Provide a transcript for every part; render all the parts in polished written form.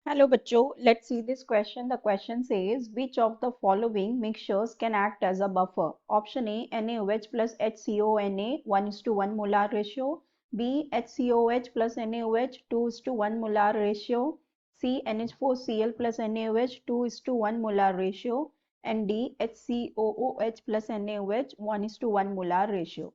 Hello bachcho, let's see this question. The question says which of the following mixtures can act as a buffer? Option A NaOH plus HCONa 1:1 molar ratio, B HCOH plus NaOH 2:1 molar ratio, C NH4Cl plus NaOH 2:1 molar ratio, and D HCOOH plus NaOH 1:1 molar ratio.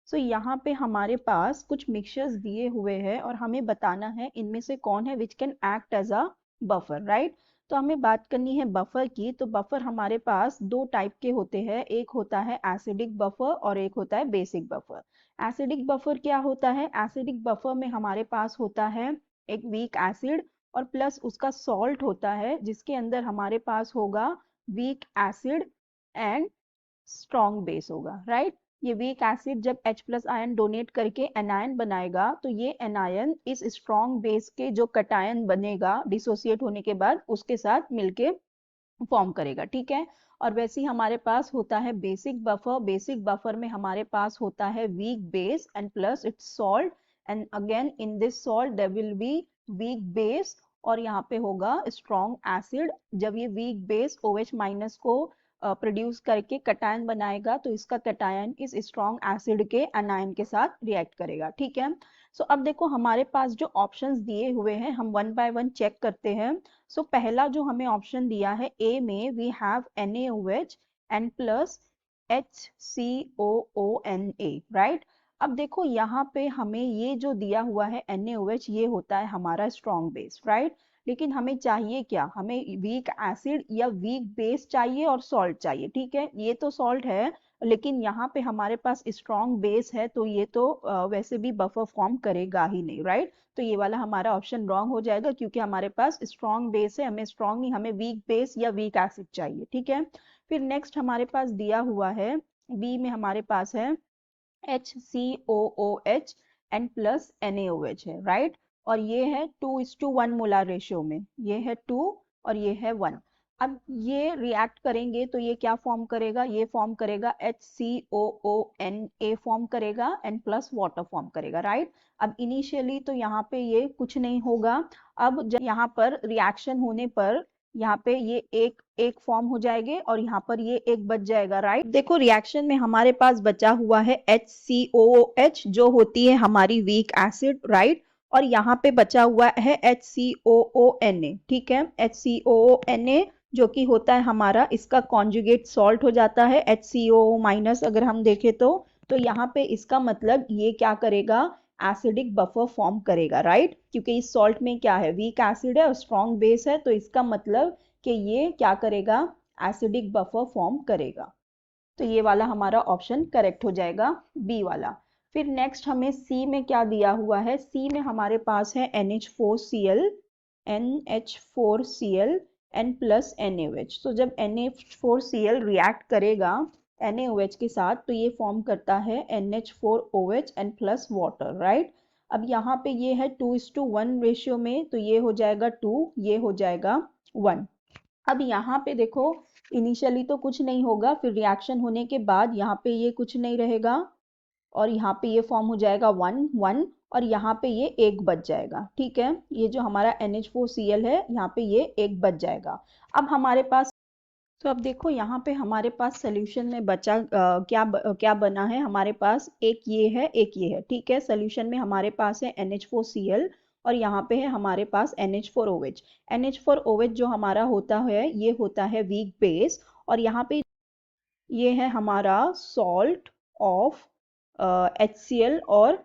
सो यहाँ पे हमारे पास कुछ mixtures दिए हुए हैं और हमें बताना है इनमें से कौन है which can act as a buffer, right. तो हमें बात करनी है बफर की। तो बफर हमारे पास दो टाइप के होते हैं, एक होता है एसिडिक बफर और एक होता है बेसिक बफर। एसिडिक बफर क्या होता है? एसिडिक बफर में हमारे पास होता है एक वीक एसिड और प्लस उसका सॉल्ट होता है जिसके अंदर हमारे पास होगा weak acid and strong base होगा, राइट। ये वीक एसिड जब H प्लस आयन डोनेट करके एनायन बनाएगा तो ये एनायन इस स्ट्रॉन्ग बेस के जो कटायन बनेगा डिसोसिएट होने के बाद उसके साथ मिलके फॉर्म करेगा, ठीक है। और वैसे ही हमारे पास होता है बेसिक बफर। बेसिक बफर में हमारे पास होता है weak base and plus its salt, and again in this salt there will be weak base और यहाँ पे होगा स्ट्रॉन्ग एसिड। जब ये वीक बेस OH माइनस को प्रोड्यूस करके कटायन बनाएगा तो इसका कटायन इस स्ट्रॉन्ग एसिड के एनायन के साथ रिएक्ट करेगा, ठीक है। सो अब देखो हमारे पास जो ऑप्शंस दिए हुए हैं हम वन बाय वन चेक करते हैं। सो पहला जो हमें ऑप्शन दिया है ए में we have NaOH and plus HCOONa, right. अब देखो यहाँ पे हमें ये जो दिया हुआ है NaOH ये होता है हमारा स्ट्रॉन्ग बेस, राइट। लेकिन हमें चाहिए क्या? हमें वीक एसिड या वीक बेस चाहिए और सॉल्ट चाहिए, ठीक है। ये तो सॉल्ट है लेकिन यहाँ पे हमारे पास स्ट्रॉन्ग बेस है तो ये तो वैसे भी बफर फॉर्म करेगा ही नहीं, राइट। तो ये वाला हमारा ऑप्शन रॉन्ग हो जाएगा क्योंकि हमारे पास स्ट्रॉन्ग बेस है, हमें स्ट्रॉन्ग नहीं, हमें वीक बेस या वीक एसिड चाहिए, ठीक है। फिर नेक्स्ट हमारे पास दिया हुआ है बी में हमारे पास है HCOOH एंड प्लस NaOH है, राइट। और ये है 2:1 मोलर रेशियो में, ये है 2 और ये है 1। अब ये रिएक्ट करेंगे तो ये क्या फॉर्म करेगा? ये फॉर्म करेगा HCOONa फॉर्म करेगा एंड प्लस वाटर फॉर्म करेगा, राइट। अब इनिशियली तो यहाँ पे ये कुछ नहीं होगा। अब जब यहाँ पर रिएक्शन होने पर यहाँ पे ये एक एक फॉर्म हो जाएंगे और यहाँ पर ये एक बच जाएगा, राइट। देखो रिएक्शन में हमारे पास बचा हुआ है HCOOH जो होती है हमारी वीक एसिड, राइट। और यहाँ पे बचा हुआ है HCOONa, ठीक है। HCOONa जो कि होता है हमारा इसका कॉन्जुगेट सॉल्ट हो जाता है HCOO माइनस अगर हम देखें तो यहाँ पे इसका मतलब ये क्या करेगा? एसिडिक बफर फॉर्म करेगा, राइट। क्योंकि इस सॉल्ट में क्या है? वीक एसिड है और स्ट्रॉन्ग बेस है तो इसका मतलब कि ये क्या करेगा? एसिडिक बफर फॉर्म करेगा। तो ये वाला हमारा ऑप्शन करेक्ट हो जाएगा, बी वाला। फिर नेक्स्ट हमें सी में क्या दिया हुआ है? सी में हमारे पास है NH4Cl एन प्लस NaOH। तो जब NH4Cl रिएक्ट करेगा NaOH के साथ तो ये फॉर्म करता है NH4OH N plus water, right. अब यहाँ पे ये है 2:1 रेशियो में तो ये हो जाएगा 2, ये हो जाएगा 1। अब यहाँ पे देखो इनिशियली तो कुछ नहीं होगा, फिर रिएक्शन होने के बाद यहाँ पे ये कुछ नहीं रहेगा और यहाँ पे ये फॉर्म हो जाएगा 1 1 और यहाँ पे ये एक बच जाएगा, ठीक है। ये जो हमारा NH4Cl है यहाँ पे ये एक बच जाएगा। अब हमारे पास तो अब देखो यहाँ पे हमारे पास सोल्यूशन में बचा क्या बना है? हमारे पास एक ये है, ठीक है। सोल्यूशन में हमारे पास है NH4Cl और यहाँ पे है हमारे पास NH4OH। NH4OH जो हमारा होता है ये होता है वीक बेस और यहाँ पे ये है हमारा सॉल्ट ऑफ HCl और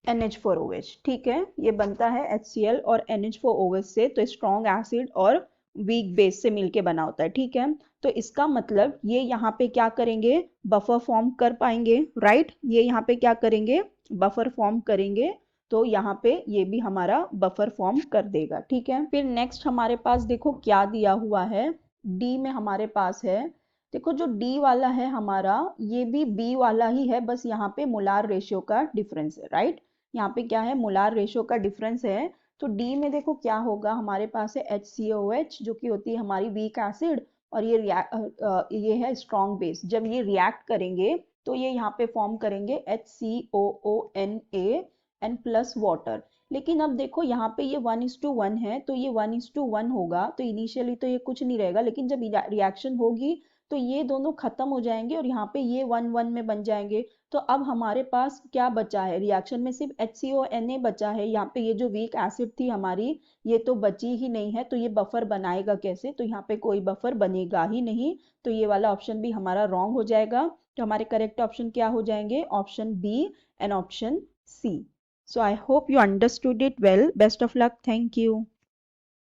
NH4OH, ठीक है। ये बनता है HCl और NH4OH से, तो स्ट्रॉन्ग एसिड और वीक बेस से मिलके बना होता है, ठीक है। तो इसका मतलब ये यहाँ पे क्या करेंगे? बफर फॉर्म कर पाएंगे, राइट। ये यहाँ पे क्या करेंगे? बफर फॉर्म करेंगे। तो यहाँ पे ये भी हमारा बफर फॉर्म कर देगा, ठीक है। फिर नेक्स्ट हमारे पास देखो क्या दिया हुआ है। डी में हमारे पास है, देखो जो डी वाला है हमारा ये भी बी वाला ही है, बस यहाँ पे मोलार रेशियो का डिफरेंस है, राइट। यहाँ पे क्या है? मोलार रेशियो का डिफरेंस है। तो डी में देखो क्या होगा? हमारे पास है HCOH जो कि होती है हमारी वीक एसिड और ये है स्ट्रॉन्ग बेस। जब ये रिएक्ट करेंगे तो ये यहाँ पे फॉर्म करेंगे HCOONa एंड प्लस वाटर। लेकिन अब देखो यहाँ पे ये 1:1 है, तो ये 1:1 होगा, तो इनिशियली तो ये कुछ नहीं रहेगा, लेकिन जब रिएक्शन होगी तो ये दोनों खत्म हो जाएंगे और यहाँ पे ये 1:1 में बन जाएंगे। तो अब हमारे पास क्या बचा है, रिएक्शन में सिर्फ HCO Na बचा है। यहाँ पे ये जो वीक एसिड थी हमारी, ये तो बची ही नहीं है, तो ये बफर बनाएगा कैसे? तो यहाँ पे कोई बफर बनेगा ही नहीं, तो ये वाला ऑप्शन भी हमारा रॉन्ग हो जाएगा। तो हमारे करेक्ट ऑप्शन क्या हो जाएंगे? Option B and option C. So I hope you understood it well. Best of luck. Thank you.